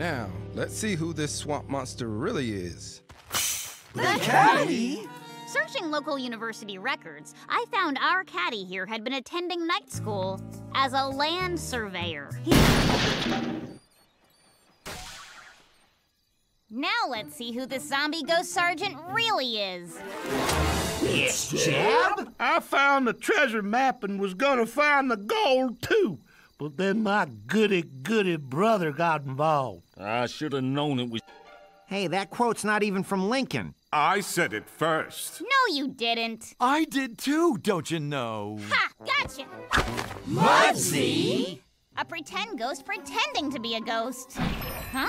Now, let's see who this swamp monster really is. The caddy? Searching local university records, I found our caddy here had been attending night school as a land surveyor. Now let's see who this zombie ghost sergeant really is. It's Jeb? I found the treasure map and was gonna find the gold, too. But then my goody brother got involved. I should have known it was... Hey, that quote's not even from Lincoln. I said it first. No, you didn't. I did too, don't you know? Ha! Gotcha! Mudsie? A pretend ghost pretending to be a ghost. Huh?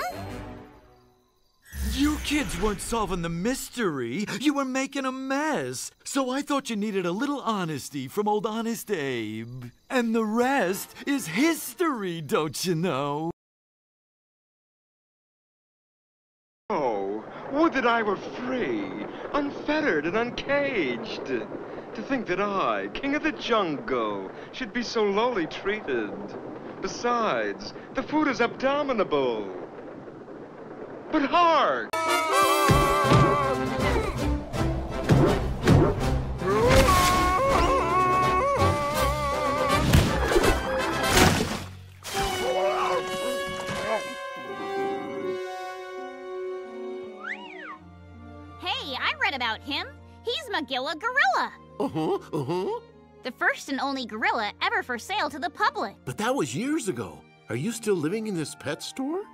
You kids weren't solving the mystery. You were making a mess. So I thought you needed a little honesty from old Honest Abe. And the rest is history, don't you know? Oh, would that I were free, unfettered and uncaged. To think that I, king of the jungle, should be so lowly treated. Besides, the food is abominable. But hark! Hey, I read about him. He's Magilla Gorilla. The first and only gorilla ever for sale to the public. But that was years ago. Are you still living in this pet store?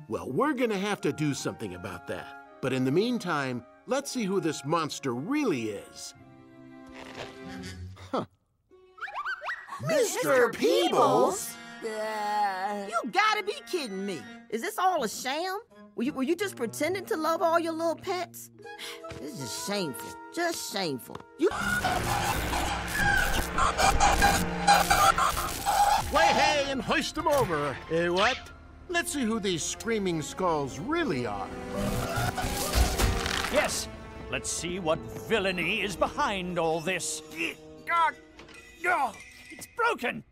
Well, we're gonna have to do something about that. But in the meantime, let's see who this monster really is. Mr. Peebles? You gotta be kidding me. Is this all a sham? Were you just pretending to love all your little pets? This is just shameful. Just shameful. You... Way hey and hoist them over. What? Let's see who these screaming skulls really are. Yes, let's see what villainy is behind all this. It's broken.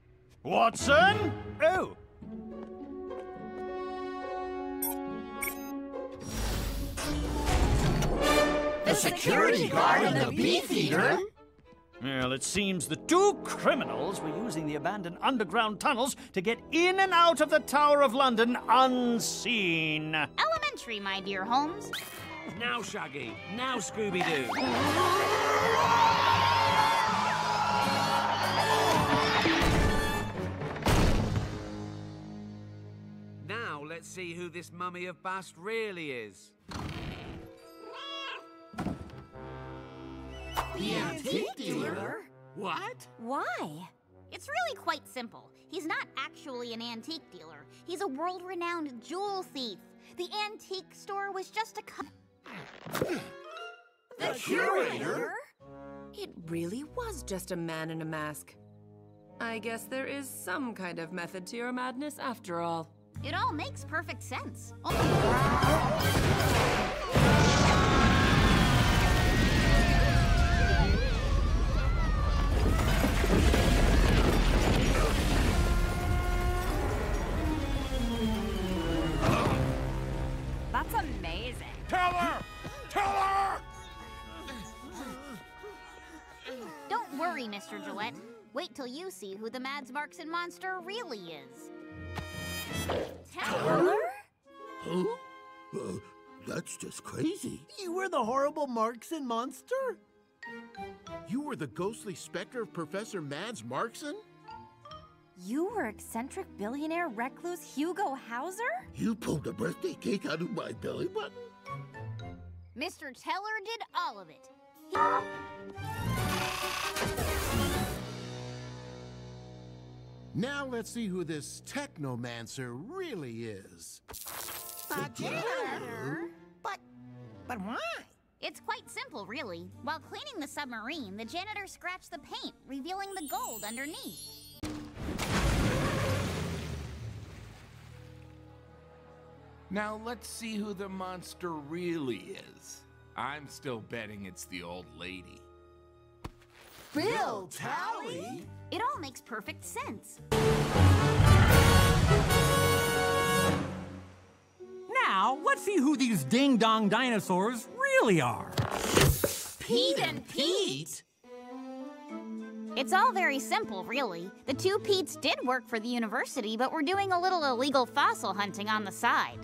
Watson? Oh. The security guard and the beefeater? Well, it seems the two criminals were using the abandoned underground tunnels to get in and out of the Tower of London unseen. Elementary, my dear Holmes. Now, Shaggy. Now, Scooby-Doo. Now, let's see who this mummy of Bast really is. The antique dealer? What? Why? It's really quite simple. He's not actually an antique dealer. He's a world-renowned jewel thief. The antique store was just a... The curator? It really was just a man in a mask. I guess there is some kind of method to your madness after all. It all makes perfect sense. That's amazing. Tell her! Tell her! Don't worry, Mr. Gillette. Wait till you see who the Mads Markson monster really is. Taylor? Huh? That's just crazy. You were the horrible Markson monster? You were the ghostly specter of Professor Mads Markson? You were eccentric billionaire recluse Hugo Hauser? You pulled a birthday cake out of my belly button? Mr. Teller did all of it. Now let's see who this technomancer really is. The janitor? But why? It's quite simple, really. While cleaning the submarine, the janitor scratched the paint, revealing the gold underneath. Now let's see who the monster really is. I'm still betting it's the old lady. Bill Tally? It all makes perfect sense. Now, let's see who these ding-dong dinosaurs really are. Pete and Pete? It's all very simple, really. The two Petes did work for the university, but were doing a little illegal fossil hunting on the side.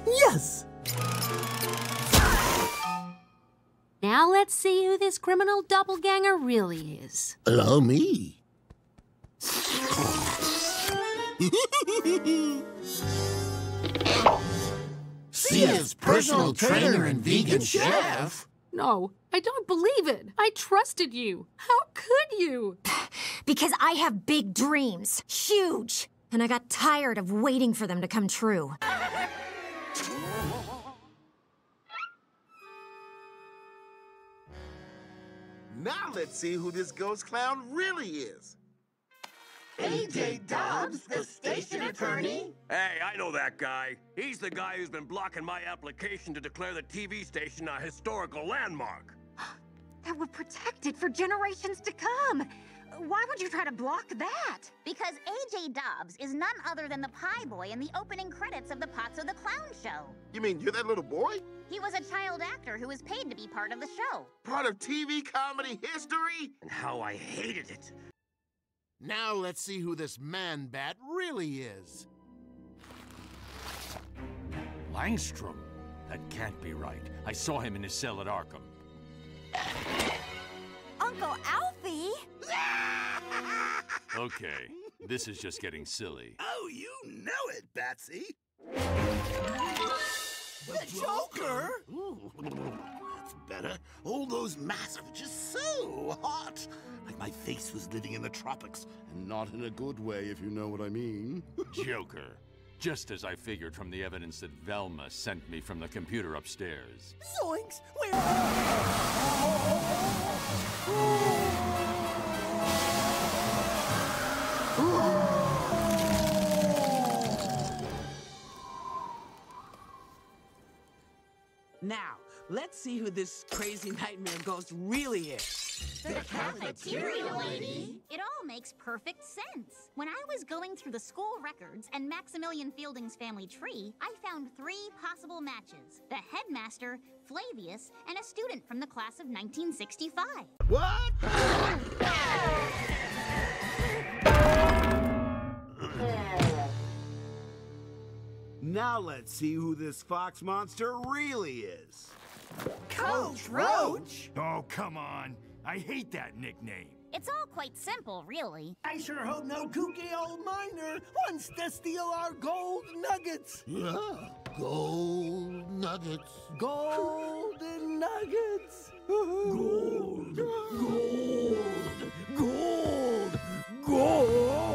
Yes! Now let's see who this criminal doppelganger really is. Allow me. Sia's personal trainer and vegan chef? No, I don't believe it. I trusted you. How could you? Because I have big dreams. Huge. And I got tired of waiting for them to come true. Now let's see who this ghost clown really is. A.J. Dobbs, the station attorney? Hey, I know that guy. He's the guy who's been blocking my application to declare the TV station a historical landmark. That would protect it for generations to come. Why would you try to block that? Because A.J. Dobbs is none other than the pie boy in the opening credits of the Potso the Clown show. You mean you're that little boy? He was a child actor who was paid to be part of the show. Part of TV comedy history? And how I hated it. Now let's see who this man-bat really is. Langstrom? That can't be right. I saw him in his cell at Arkham. Uncle Alfie? Okay, this is just getting silly. Oh, you know it, Batsy. The Joker? Ooh, that's better. All those masks are just so hot. Like my face was living in the tropics. And not in a good way, if you know what I mean. Joker. Just as I figured from the evidence that Velma sent me from the computer upstairs. Zoinks! Where? Now, let's see who this crazy nightmare ghost really is. The cafeteria lady? It all makes perfect sense. When I was going through the school records and Maximilian Fielding's family tree, I found 3 possible matches. The headmaster, Flavius, and a student from the class of 1965. What? Now let's see who this fox monster really is. Coach Roach? Oh, come on. I hate that nickname. It's all quite simple, really. I sure hope no kooky old miner wants to steal our gold nuggets. Yeah, gold nuggets. Golden nuggets. Gold, gold, gold, gold.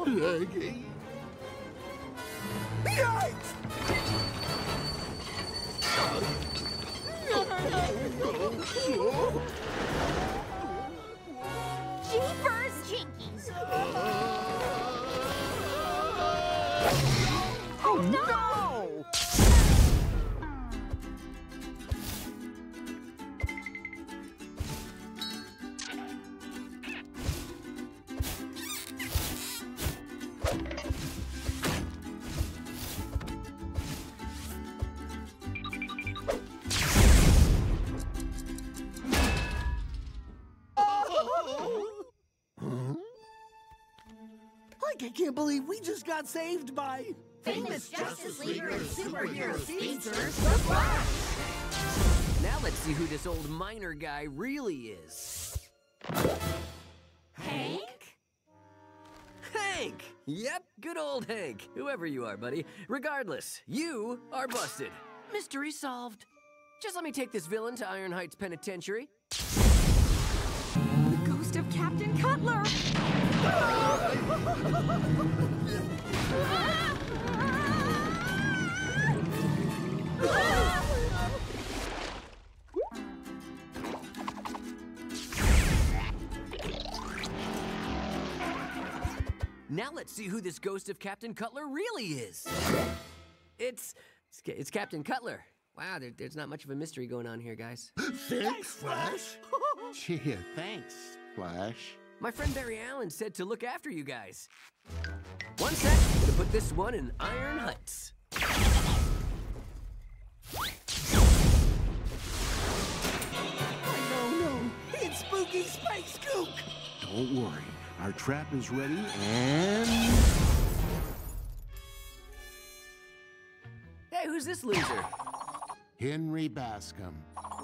Leggy. Yikes! Jeepers Jinkies! Oh no! I can't believe we just got saved by Famous Justice Leader and superhero speedsters, the Flash! Now let's see who this old miner guy really is. Hank? Hank! Yep, good old Hank. Whoever you are, buddy. Regardless, you are busted. Mystery solved. Just let me take this villain to Iron Heights Penitentiary. The ghost of Captain Cutler! Now let's see who this ghost of Captain Cutler really is. It's Captain Cutler. Wow, there's not much of a mystery going on here, guys. Thanks, Flash. Gee, thanks, Flash. My friend Barry Allen said to look after you guys. One sec, I'm gonna put this one in Iron Heights. No, it's Spooky Space Gook. Don't worry, our trap is ready and... Hey, who's this loser? Henry Bascom.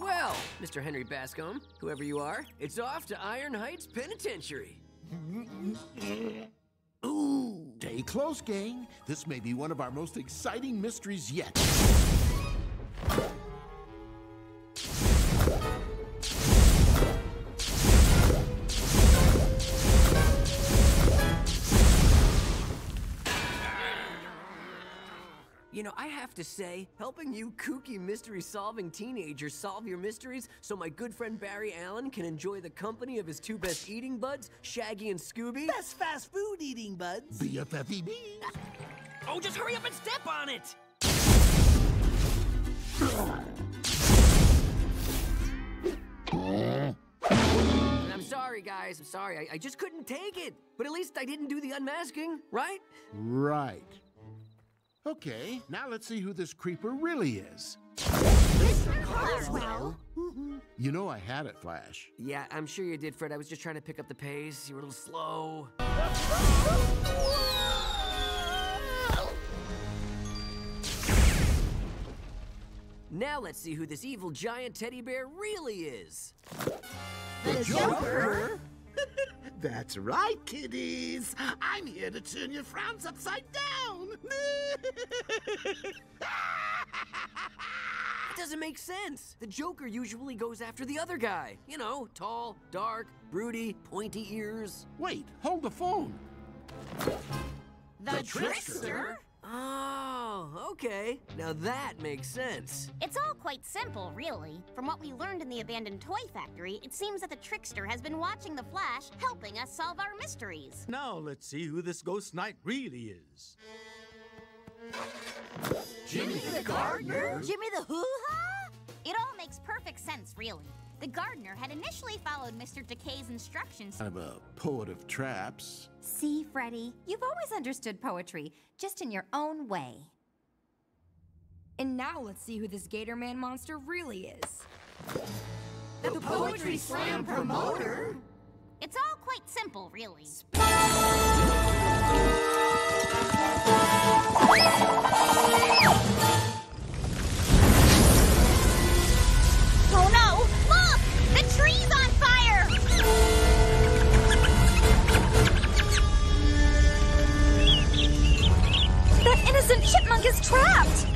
Well, Mr. Henry Bascom, whoever you are, it's off to Iron Heights Penitentiary. Ooh. Stay close, gang. This may be one of our most exciting mysteries yet. You know, I have to say, helping you kooky mystery-solving teenagers solve your mysteries so my good friend Barry Allen can enjoy the company of his two best eating buds, Shaggy and Scooby. Best fast food eating buds. BFFEB. Oh, just hurry up and step on it! I'm sorry, guys. I'm sorry. I just couldn't take it. But at least I didn't do the unmasking, right? Right. Okay, now let's see who this creeper really is. Mr. Carswell? You know I had it, Flash. Yeah, I'm sure you did, Fred. I was just trying to pick up the pace. You were a little slow. Now let's see who this evil giant teddy bear really is. The Joker? That's right, kiddies. I'm here to turn your frowns upside down. That doesn't make sense. The Joker usually goes after the other guy. You know, tall, dark, broody, pointy ears. Wait, hold the phone. The Trickster? Oh, okay. Now that makes sense. It's all quite simple, really. From what we learned in the abandoned toy factory, it seems that the Trickster has been watching the Flash, helping us solve our mysteries. Now let's see who this ghost knight really is. Jimmy the Gardener? Jimmy the Hoo-Ha? It all makes perfect sense, really. The gardener had initially followed Mr. Decay's instructions. I'm a poet of traps. See, Freddy, you've always understood poetry, just in your own way. And now let's see who this Gator Man monster really is. The Poetry Slam promoter? It's all quite simple, really. Oh no! Look! The tree's on fire! That innocent chipmunk is trapped!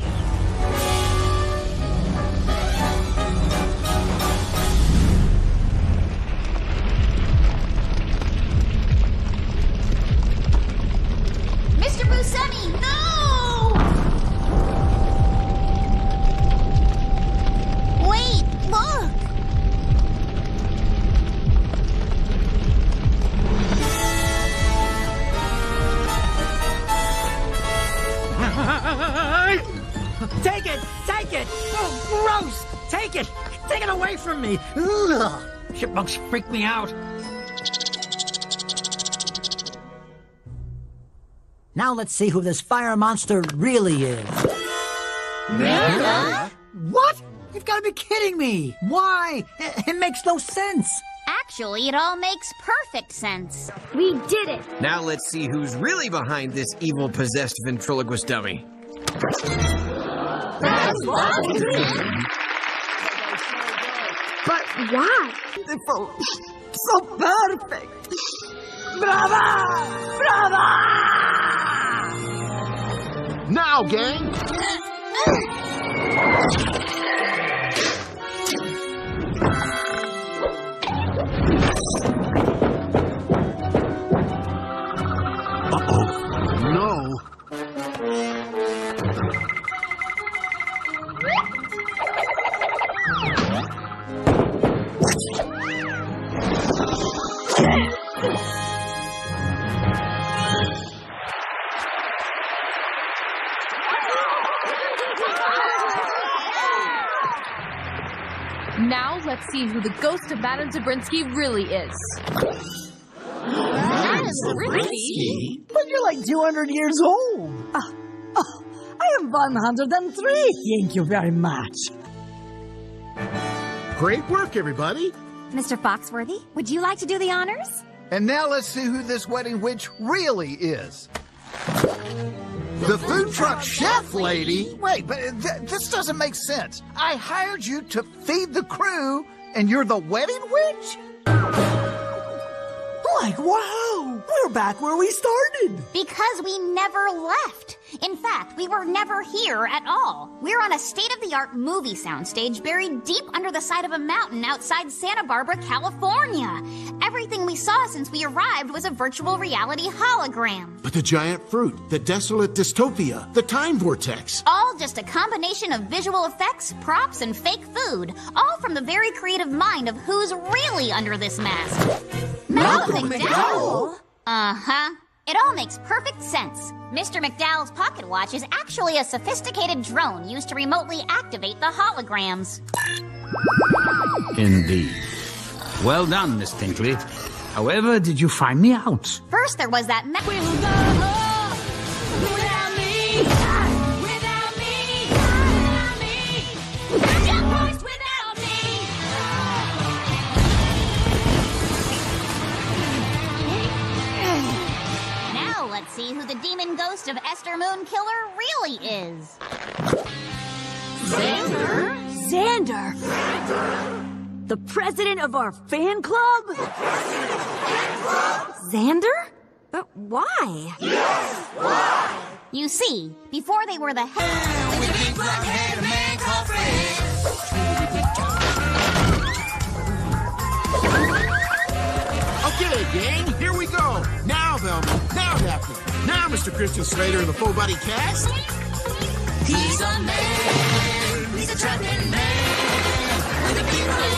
Mr. Buscemi, no! Wait, look! Take it! Take it! Oh, gross! Take it! Take it away from me! Ugh. Chipmunks freak me out. Now let's see who this fire monster really is. Nana? What? You've got to be kidding me! Why? It makes no sense. Actually, it all makes perfect sense. We did it! Now let's see who's really behind this evil possessed ventriloquist dummy. That's But why? So perfect! Brava! Brava! Now, gang! Uh-oh. No. Now let's see who the ghost of Madame Zabrinsky really is. Madame Zabrinsky? But you're like 200 years old. I am 103. Thank you very much. Great work, everybody. Mr. Foxworthy, would you like to do the honors? And now let's see who this wedding witch really is. The food truck chef lady? Wait, but this doesn't make sense. I hired you to feed the crew, and you're the wedding witch? Like, wow, we're back where we started. Because we never left. In fact, we were never here at all. We're on a state-of-the-art movie soundstage buried deep under the side of a mountain outside Santa Barbara, California. Everything we saw since we arrived was a virtual reality hologram. But the giant fruit, the desolate dystopia, the time vortex. All just a combination of visual effects, props, and fake food. All from the very creative mind of who's really under this mask. Malcolm McDowell? Uh-huh. It all makes perfect sense. Mr. McDowell's pocket watch is actually a sophisticated drone used to remotely activate the holograms. Indeed. Well done, Miss Tinkley. However, did you find me out? First, there was that Let's see who the demon ghost of Esther Moon Killer really is. Xander? Xander? The president of our fan club? Xander? But why? Yes, why? You see, before they were the Okay, gang, here we go. Now, Velma. Now, Daphne. Now, Mr. Christian Slater and the full body cast. He's a man. He's a trapping man. With a big red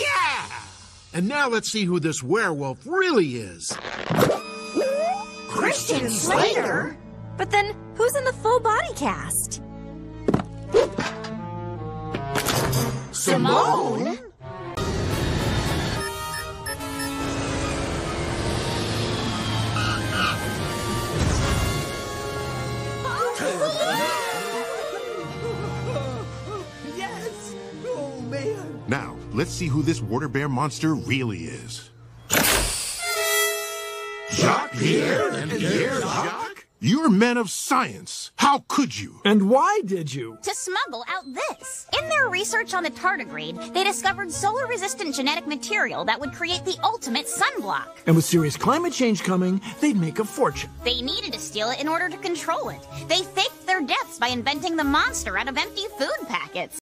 Yeah! And now let's see who this werewolf really is. Christian Slater? But then, who's in the full body cast? Simone? Yes! Oh, man. Now, let's see who this water bear monster really is. Jacques Pierre and Pierre Jacques? You're men of science. How could you? And why did you? To smuggle out this. In their research on the tardigrade, they discovered solar-resistant genetic material that would create the ultimate sunblock. And with serious climate change coming, they'd make a fortune. They needed to steal it in order to control it. They faked their deaths by inventing the monster out of empty food packets.